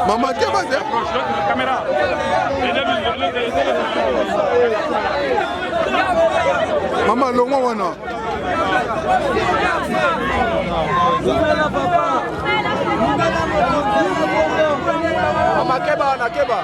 Maman, qu'est-ce que c'est? Caméra. Maman, le moi, non. Maman, Keba, Keba.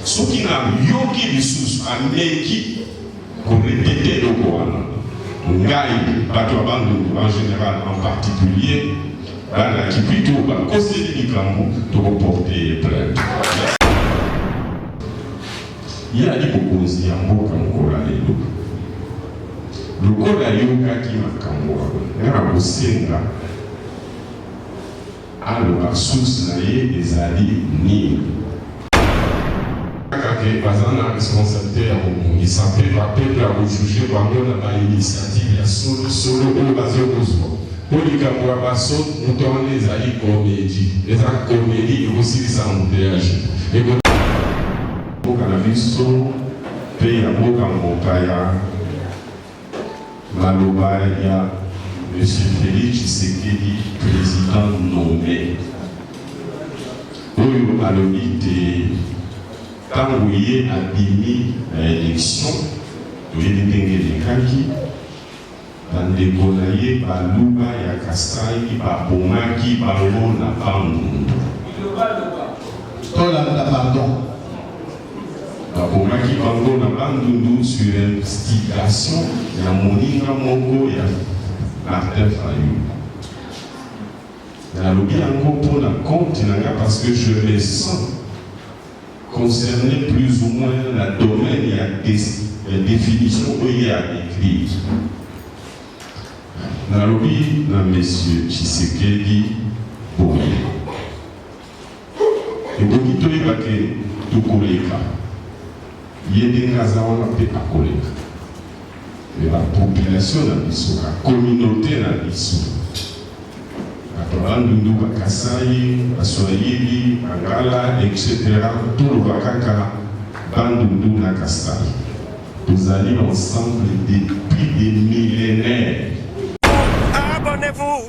Ce qui n'a yoki ressources à l'équipe pour répéter le Coran, Ngaï, Batouabandou en général en particulier, qui plutôt va causer des Nikambo pour porter plainte. Il y a des propositions à Mokankola et l'eau. Le Kola Yoga qui m'a camboua, il y a un Senga. Alors, la source des alliés ni. Basant la responsabilité à vous, il s'appelle peuple à vous juger par l'initiative, il y a solo au basé au Kosovo. Pour les Kamboua, nous tournons les alliés comédie. Les actes comédie, et aussi les embouteillage. Et pour cannabis, pays à Mokamokaya, Malobaya, M. Félix Tshisekedi, président nommé. Oyo alobité. Quand vous voyez à Bimi à l'élection, vous avez des Kaki, dans des Gonaïe, par Louba, Yakasaï, par Pomaki, par Rona, par Moun. Pardon. Par Pomaki, par Rona, par Moun, sur instigation, il y a Moninga Moko, il y a Martin Fayou. Il y a l'oublié encore pour la compte, parce que je les sens. Concerner plus ou moins la domaine et la définition qu'il y a écrit. Dans le pays, M. Tshisekedi, bon. Et pour qui tu vas que tout collègue, il y a des cas où on peut pas collègue. Mais la population dans l'issue, la communauté dans l'issue. Bandundu Bakasai, Aswahili, Angala, etc. Tout le Wakaka, Bandundu Nakasai. Nous allons ensemble depuis des millénaires. Abonnez-vous!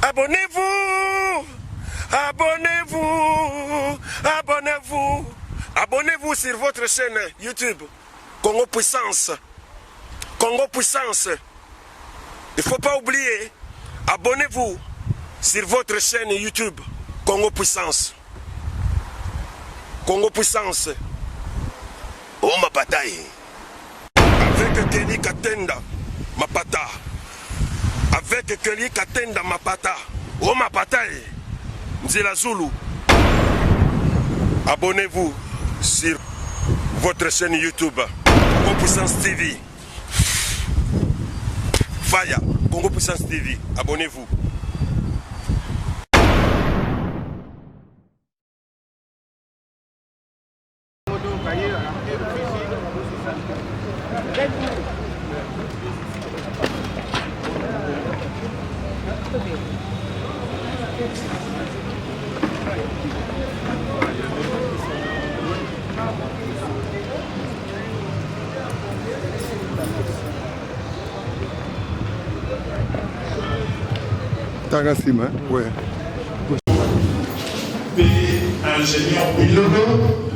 Abonnez-vous! Abonnez-vous! Abonnez-vous! Abonnez-vous sur votre chaîne YouTube. Congo Puissance. Congo Puissance. Il ne faut pas oublier. Abonnez-vous sur votre chaîne YouTube, Congo Puissance. Congo Puissance. Oh ma bataille. Avec Kelly Katenda, ma pata. Avec Kelly Katenda, ma pata. Oh ma bataille. Nzela Zulu. Abonnez-vous sur votre chaîne YouTube, Congo Puissance TV. Faya, Congo Puissance TV. Abonnez-vous. Tagassima, ouais. Ingénieur Bilogo.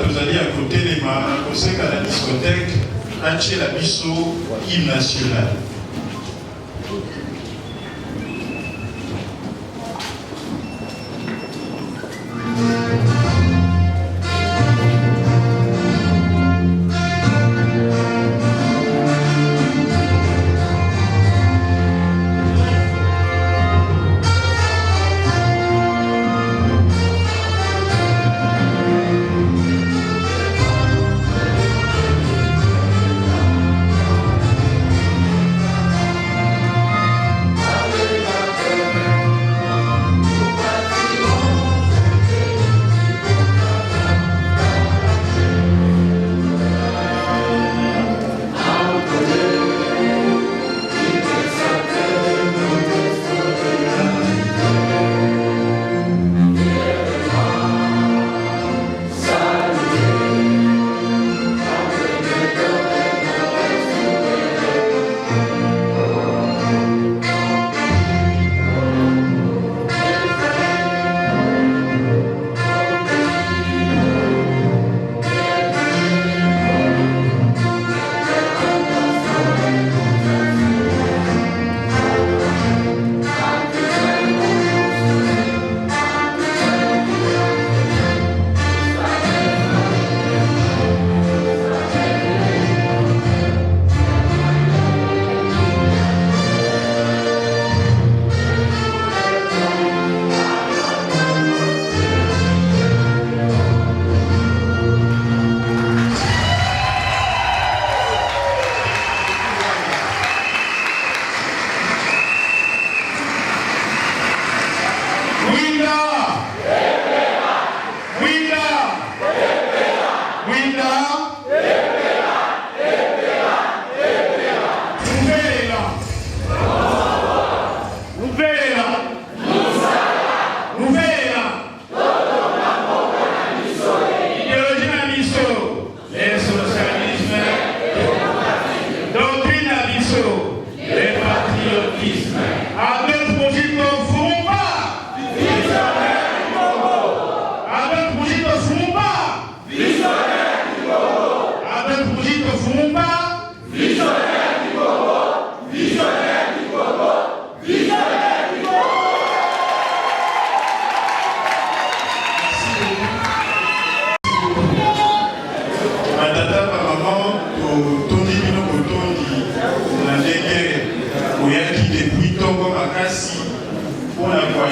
tozali à côté de ma conseil à la discothèque Anche la Bisso hymne national.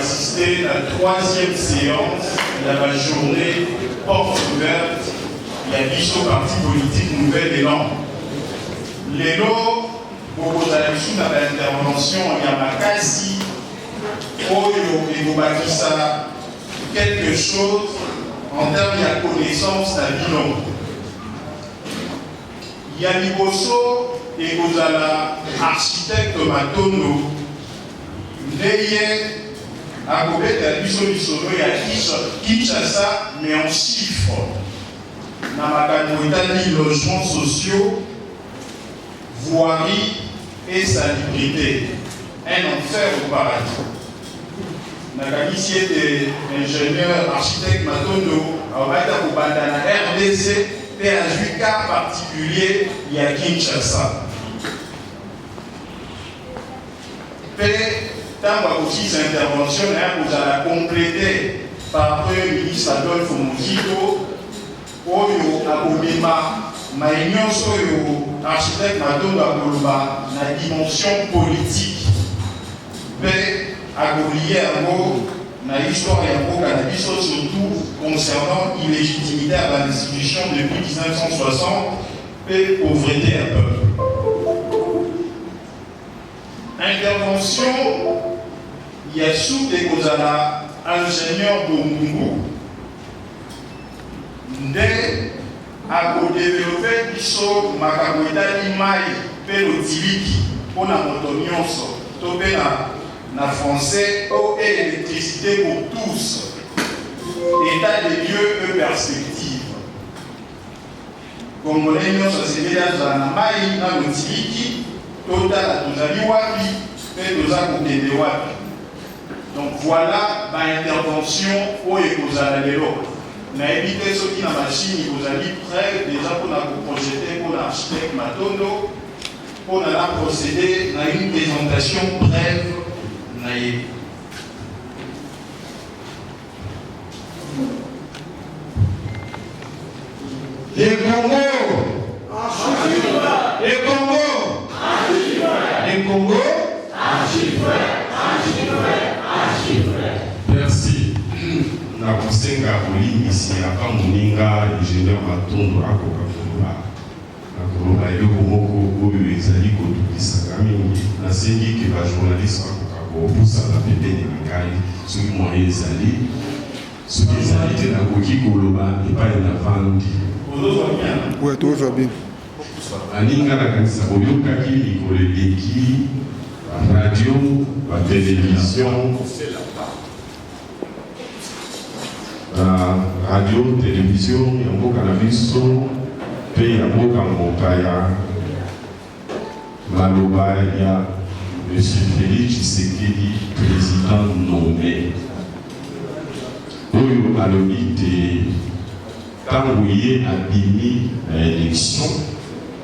assister à la troisième séance de la journée porte ouverte de la Bisso Parti politique Nouvel Élan. Lelo, pour l'intervention, il y a Makasi, Oyo et Bobakisa, quelque chose en termes de connaissance d'un bilan. Yaniboso et Gozala, architecte Matono, Ndeye, à côté de la Bisso Bisono et à Kinshasa, mais en chiffres. Namakanoïtani, logements sociaux, voirie et salubrité. Un enfer au paradis. Nakanisi était ingénieur, architecte Matono, à Bandana RDC, et à un cas particulier, il y a Kinshasa. Tant aussi ces interventions, vous allez compléter par le Premier ministre Adolphe Muzito, Oyo Abobima, Maïnion Soyo, architecte Matono Aboloba, la dimension politique. Paix à Golier, dans l'histoire de la cannabis, surtout concernant l'illégitimité à la institution depuis 1960 et pauvreté à peuple. Intervention, il y a sous des Kozala, ingénieur Bongungu, dès à développer Bisso, Makamoïda, Imaï, Pelotiliki, pour la montonyonso, topé na français, eau et électricité pour tous. État des lieux et perspectives. Comme on est dans ce village dans la maille, dans le Tiliki, total à Tozali Wapi, et Tozakoukede Wapi. Donc voilà l'intervention au Ekozala Lelo. nayebi te soki na machine kozali prêt déjà mpona koprojete mpona architecte Matondo mpona na procéder na une présentation brève nayebi. Le Congo, le Congo, le Congo, merci. Na kusenga polisi aka moninga ingénieur Matondo akoka koloba eloko moko oyo ezali kodukisaka mingi nasengi ke bajournaliste bakoka kobusana pembeni na ngai soki moye ezali soki ezali te nakoki koloba epai na vandi. Ouais, tout va bien. Aninga na kanisa boyokaki mikolo eleki radio télévision radio télévision ya mboka na biso mpe ya mboka mopaya maloba ya monsieur Félix Tshisekedi président nommé oyo alobi te ntango ye abimi na élection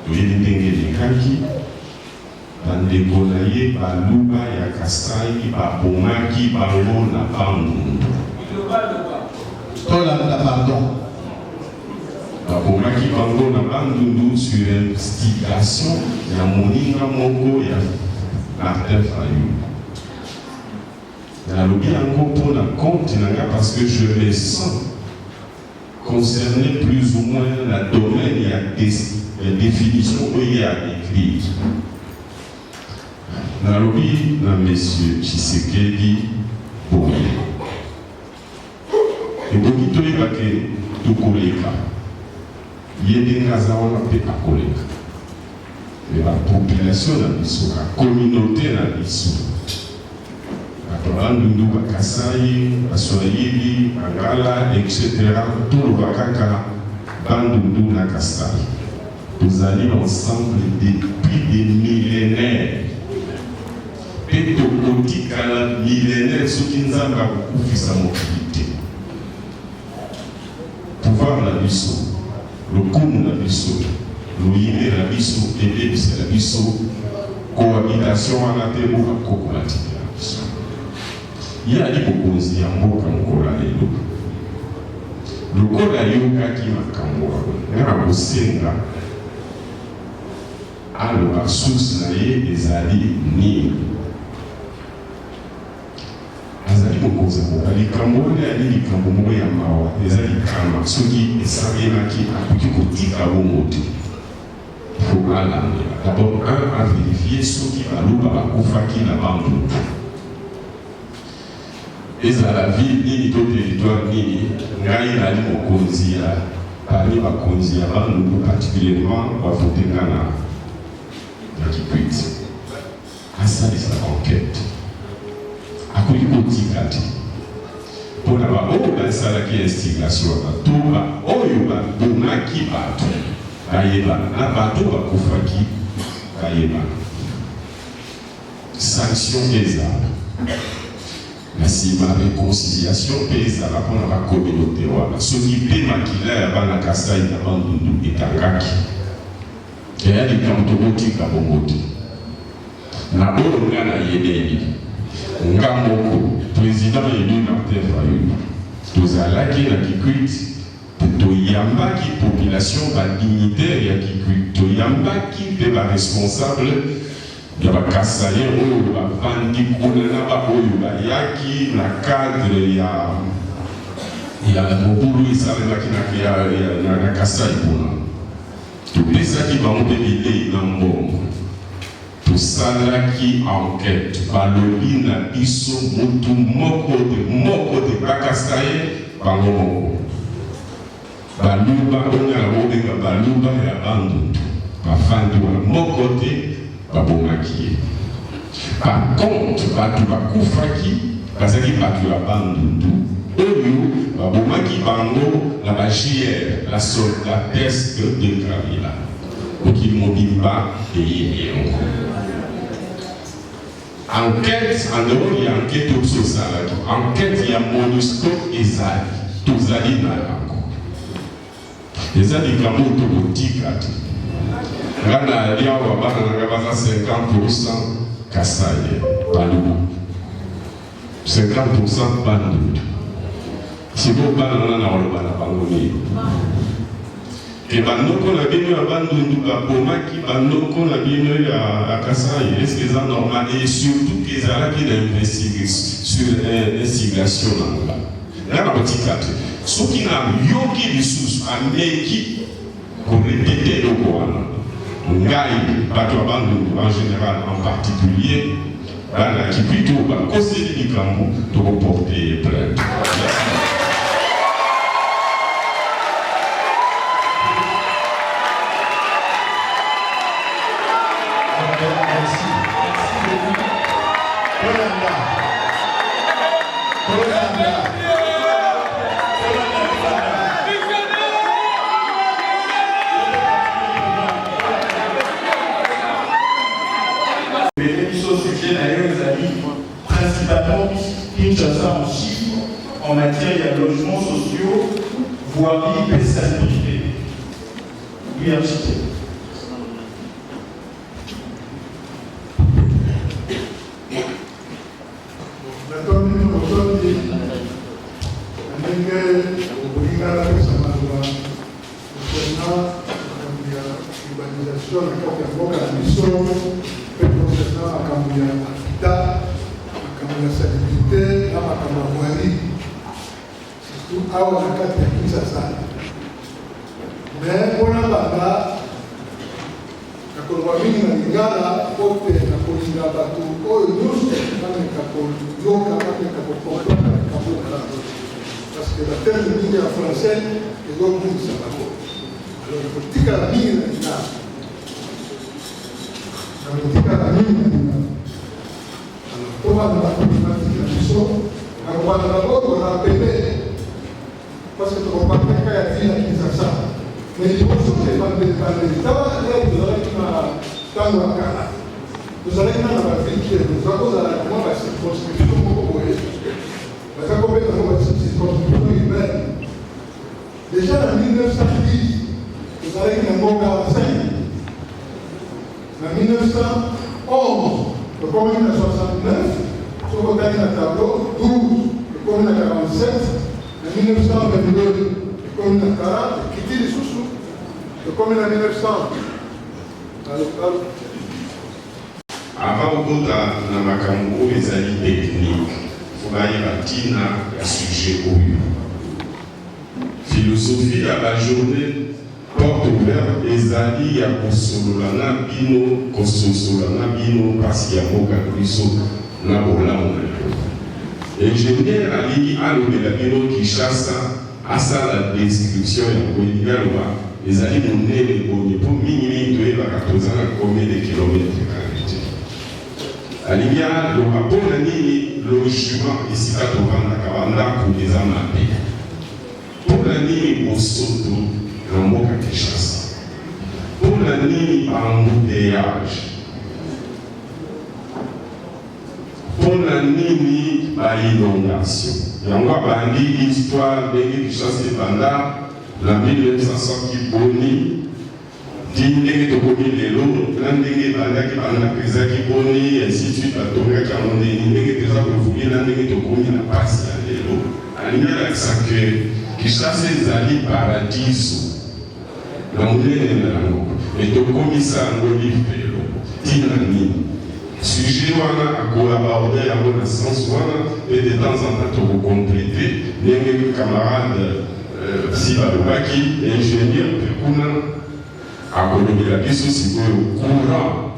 toyebi ndenge elekaki bandeko na ye baluba ya Kasai babomaki bango na Bandundu. Babomaki bango na Bandundu sur instigation ya moninga moko ya Martin Fayulu. Nalobi yango mpona compte na nga parce que je me sens concerné plus ou moins la domaine et la définition qu'il y a écrit. Nalobi na monsieur Tshisekedi boye. Eboki toyeba ke tokoleka. Yede ngaza wana mpe akoleka. Mais la population na biso, la communauté na biso. Bandundu Bakasai, Baswahili, Bangala, etc. Tout le Bakaka, Bandundu na Kasai. Nous allons ensemble depuis des millénaires. Et de côté millénaire, ce qui nous a fait sa mobilité. Pouvoir la biso, le koum la biso, le yéné la biso, et la biso, cohabitation à la terre ou à cocolatine la biso. Il y a des propositions qui sont là. Le code a yokaki makambo ngana kosenga aloba source na ye ezali nini azali kokoza koka likambo oyo ali likambo moko ya mawa ezali kama soki esamelaki akoki kotika bongo te fo alandela d'abord un a vérifié soki baloba bakufaki na Bandundu ezala ville nini to territoire nini ngai nali mokonzi ya parmi bakonzi ya Bandundu particulièrement bavotenga na Kikwit asalisa enquête akoki kotika te mpona baoyo basalaki instigation bato oyo babomaki bato bayebana na bato bakufaki bayebana sanction ezala na nsima réconciliation mpe ezala mpona bacommunauté wana soki mpe makila ya bana Kasai na Bandundu etangaki eya likambo tokotika bongo te na oyo nga na yedeli nga moko président élu Martin Fayulu tozalaki na Kikwit toyambaki population badignitaire ya Kikwit toyambaki mpe baresponsable ya bakasaye oyo bavandi kuna na baoyo bayaki na cadre ya mobulu esalelaki na Kasai kuna topesaki bango mpe bilei na mbongo tosalaki enquête balobi na biso mutu moko te bakasaye bango moko baluba oyo alabobenga baluba ya Bandundu bafandi wana moko te babomaki ye. Par contre bato bakufaki bazalaki bato ya Bandundu oyo babomaki bango na baJR la soldatesque de Kabila mokili mobimba eyeli yango. Enquête en dehors ya enquête oyo tosalaki enquête ya MONUSCO ezali tozali na yango eza likambo tokotika te nga na liawa bana nanga baza 50% Kasai Bandundu 50% Bandundu siko bana na oloba na bango nini et bandoko na bino ya Bandundu babomaki bandoko na bino ya Kasai est-ce que c'est normal et surtout que ezalaki na investigation na nga na botika te soki na yoki lisusu ameki korepete eloko wana ngai bato ya Bandundu en général en particulier banaki plutôt bakoseli likambo tokoporte plainte. Principalement Kinshasa en chiffres en matière de logements sociaux, voirie et salubrité. Oui, architecte. la salubrité, la voirie, surtout à la carte de Kinshasa. Mais pour la banda, la colonie na Lingala, côté la Colinga Batou, oh, nous, parce que la terre de ligne en français est l'autre bout de sa parole. Alors, la politique à la ligne na Lingala. La politique à la ligne na Lingala. Alors, comment la problématique de la mission, on va d'abord rappeler, parce que tu ne vas pas faire qu'à dire à Kinshasa. Mais il faut que les gens de l'État, vous allez dans la cara. Vous allez dans la ville, vous allez dans la circonscription, vous voyez. Parce que combien de circonscription humaine. Déjà en 1910, vous allez dans le 45. En 1911, le commune à 69, sur le tableau, 12, le commune à 47, en 1922, le commune à 40, qui dit les sous-sous, le commune à 1900. Avant kota na makambo ezali technique, fobayeba tina ya sujet oyo. Philosophie ya la journée porte ouverte ezali ya kosolola na bino, kososola na bino pasi ya mboka biso na bolamu na yo. Ingénieur alingi alobela bino Kinshasa asala description ya kolinga loba ezali monene boye po mingi toyebaka tozala combien de kilomètres carrés. Alingia loba mpona nini logement esika tovandaka bandako eza mabe, mpona nini bosoto na mboka Kinshasa, mpona nini baembouteillage, mpona nini bainondation. Yango abandi histoire ndenge Kinshasa ebanda na 1900 kiboni di ndenge tokomi lelo na ndenge ebandaki banda ezaki boni ainsi de suite batongaki yango ndenge toza kovuki na ndenge tokomi na pasi ya lelo. Alingi alakisa ke Kinshasa ezali paradiso na monene na yango me tokomisa yango lifelo tina nini. Sujet wana akolaborde yango na sens wana pe de temps en temps tokokomplete ndenge camarade si balobaki ingénieur mpe kuna akolobela biso sikoyo courant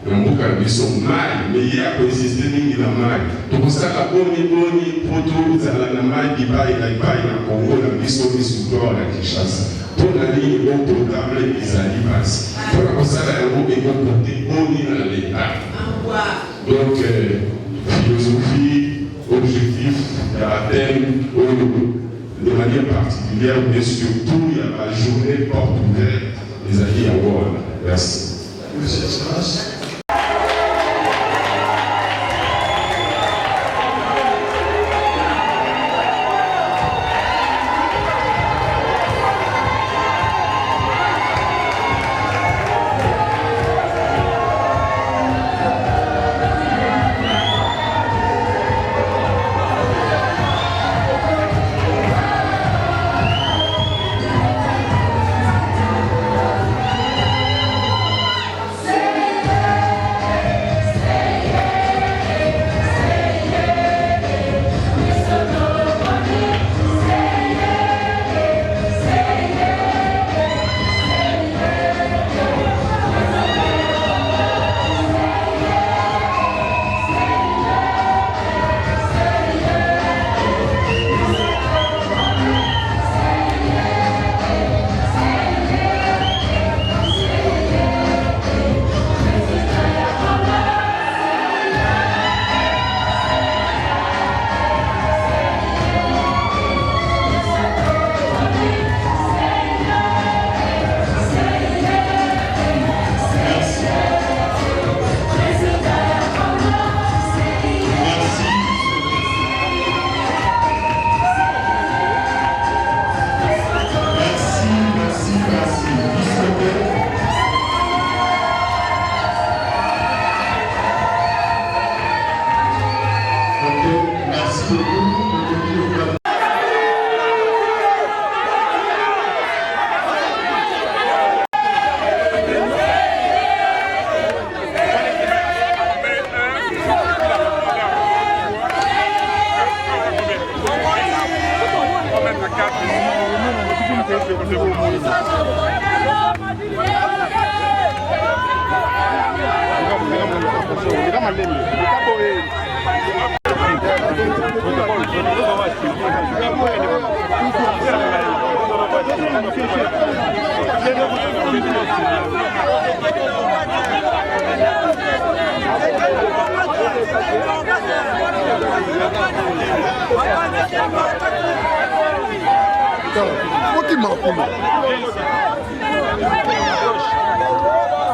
na mboka na biso mai me ye akoinsiste mingi na mai tokosala boni po tozala na mai bipai na Kongo na biso misutoro na Kinshasa mpona nini eau potable ezali pasi mpona kosala yango ekokote boni na leta. Donc philosophie, objectif, thème, de manière particulière, mais surtout il y a la journée porte ouverte des alliés à Wall. Merci. Merci.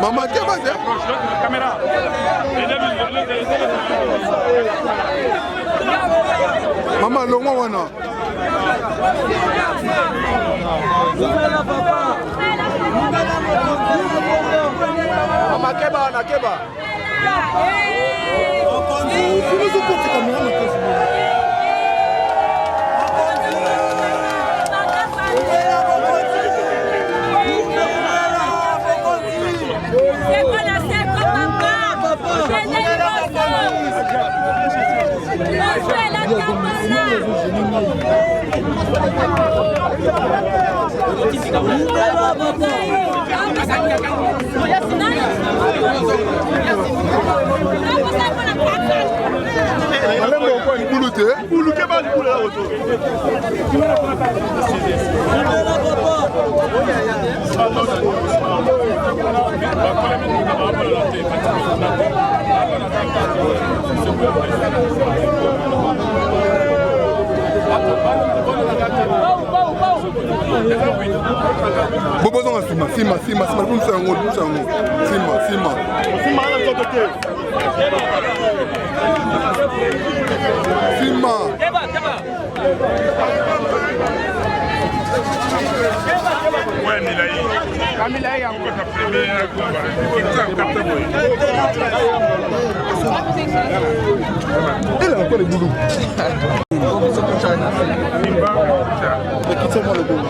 Maman, qu'est-ce que c'est? Caméra. Maman, le moi, non. Maman, Keba. Bobo Sima, il a encore les boulons. Quittez-moi le boulot.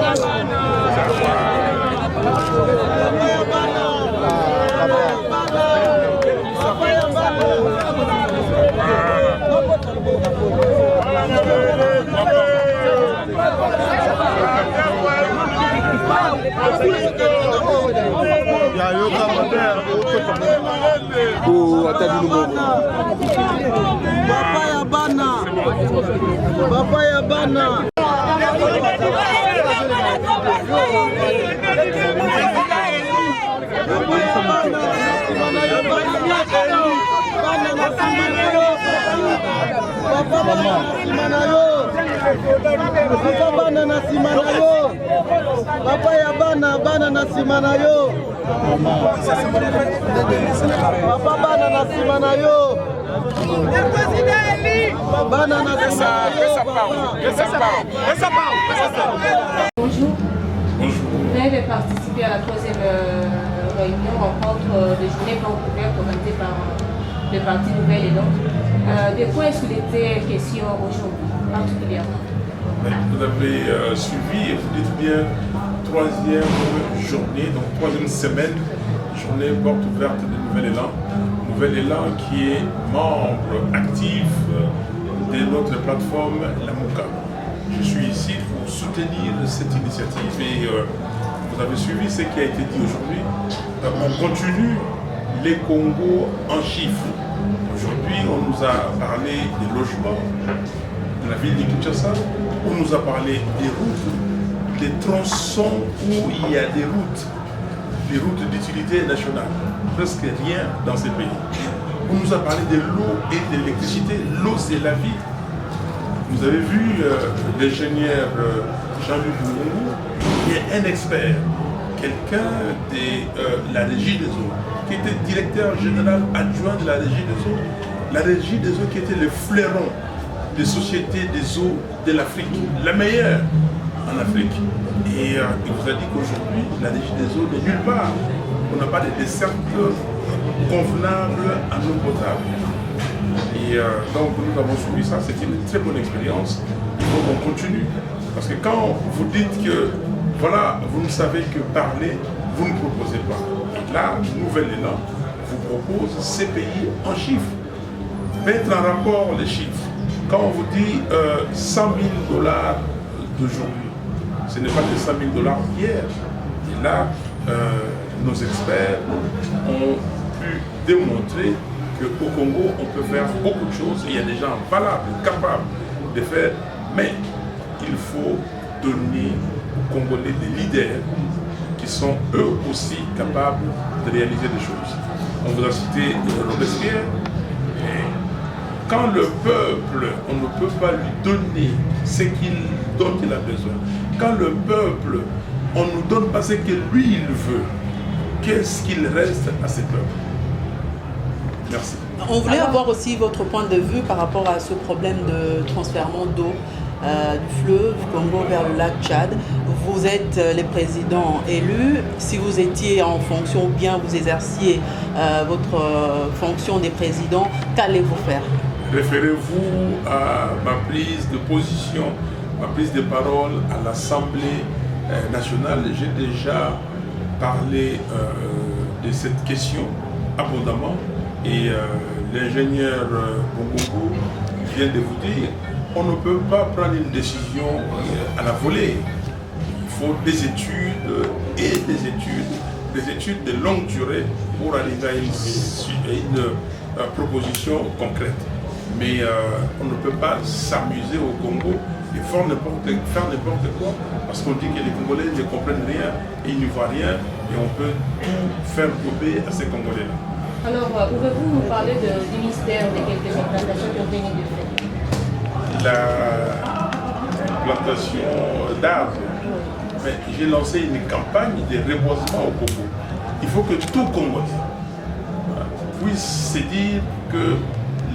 Papaya bana. Bonjour. Vous avez participé à la 3e réunion rencontre de journée plan ouvert commentée par le Parti Nouvelle Élan. De quoi est-ce qu'il était question aujourd'hui, particulièrement? Vous avez suivi, et vous dites bien, 3e journée, donc 3e semaine, journée porte ouverte de Nouvel Élan. Nouvel Élan qui est membre actif de notre plateforme La Mouka. Je suis ici pour soutenir cette initiative et vous avez suivi ce qui a été dit aujourd'hui. On continue les Congos en chiffres. Aujourd'hui, on nous a parlé des logements de la ville de Kinshasa, on nous a parlé des routes, des tronçons où il y a des routes d'utilité nationale. Presque rien dans ces pays. On nous a parlé de l'eau et de l'électricité. L'eau, c'est la vie. Vous avez vu l'ingénieur Jean-Luc Boulongou, qui est un expert, quelqu'un de la régie des eaux, qui était directeur général adjoint de la régie des eaux. La régie des eaux qui était le fleuron des sociétés des eaux de l'Afrique, la meilleure en Afrique. Et il vous a dit qu'aujourd'hui, la régie des eaux n'est nulle part. On n'a pas de desserte convenable à l'eau potable. Et donc nous avons suivi ça, c'était une très bonne expérience. Il faut qu'on continue. Parce que quand vous dites que, voilà, vous ne savez que parler, vous ne proposez pas. Et là, Nouvel Élan vous propose ces pays en chiffres. Mettre en rapport les chiffres. Quand on vous dit 100 000 $ d'aujourd'hui, ce n'est pas que 100 000 $ hier. là, nos experts ont pu démontrer qu'au Congo, on peut faire beaucoup de choses. Il y a des gens valables, capables de faire, mais il faut donner aux Congolais des leaders qui sont eux aussi capables de réaliser des choses. On vous a cité Robespierre. Quand le peuple, on ne peut pas lui donner ce dont il a besoin. Quand le peuple, on ne nous donne pas ce que lui il veut, qu'est-ce qu'il reste à ce peuple? Merci. On voulait avoir aussi votre point de vue par rapport à ce problème de transfert d'eau du fleuve Congo vers le lac Tchad. Vous êtes le président élu. Si vous étiez en fonction ou bien vous exerciez votre fonction de président, qu'allez-vous faire? Référez-vous à ma prise de position, ma prise de parole à l'Assemblée nationale. J'ai déjà parlé de cette question abondamment et l'ingénieur Bongongo vient de vous dire on ne peut pas prendre une décision à la volée. Il faut des études et des études de longue durée pour arriver à une proposition concrète. Mais on ne peut pas s'amuser au Congo et faire n'importe quoi parce qu'on dit que les Congolais ne comprennent rien et ils n'y voient rien et on peut tout faire gober à ces Congolais-là. Alors, pouvez-vous nous parler du mystère de quelques implantations qui ont été de fait? La plantation d'arbres. Mais j'ai lancé une campagne de reboisement au Congo. Il faut que tout Congolais puisse se dire que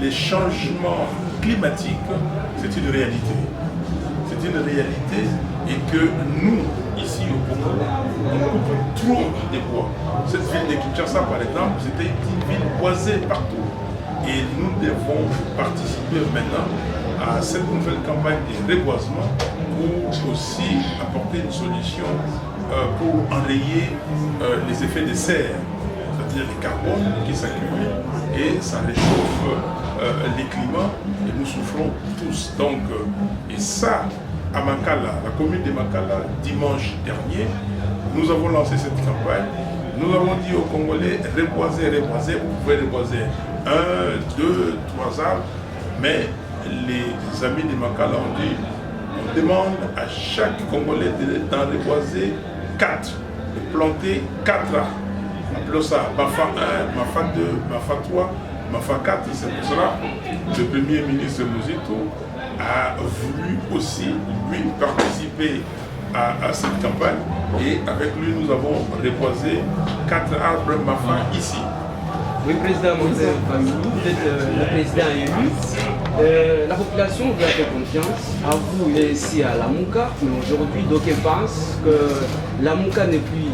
les changements climatiques, c'est une réalité. C'est une réalité et que nous, ici au Congo, on coupe trop de bois. Cette ville de Kinshasa, par exemple, c'était une ville boisée partout. Et nous devons participer maintenant à cette nouvelle campagne de reboisement pour aussi apporter une solution pour enrayer les effets de serre, c'est-à-dire le carbone qui s'accumule et ça réchauffe les climats et nous souffrons tous. Donc, et ça, à Makala, la commune de Makala, dimanche dernier, nous avons lancé cette campagne. Nous avons dit aux Congolais, reboiser, vous pouvez reboiser 1, 2, 3 arbres, mais les amis de Makala ont dit, on demande à chaque Congolais d'en reboiser 4, de planter 4 arbres. Appelons ça Mafa 1, Mafa 2, Mafa 3, Mafa 4, c'est pour cela que le Premier ministre Muzito a voulu aussi, lui, participer à cette campagne et avec lui nous avons reboisé 4 arbres Mafa ici. Oui, président Moïse Famille, vous êtes le président élu. La population vous a fait confiance à vous et ici à Lamuka, mais aujourd'hui, d'aucuns pensent que Lamuka n'est plus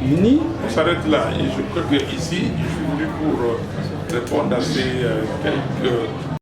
unie. On s'arrête là et je crois que ici, je suis venu pour répondre à ces quelques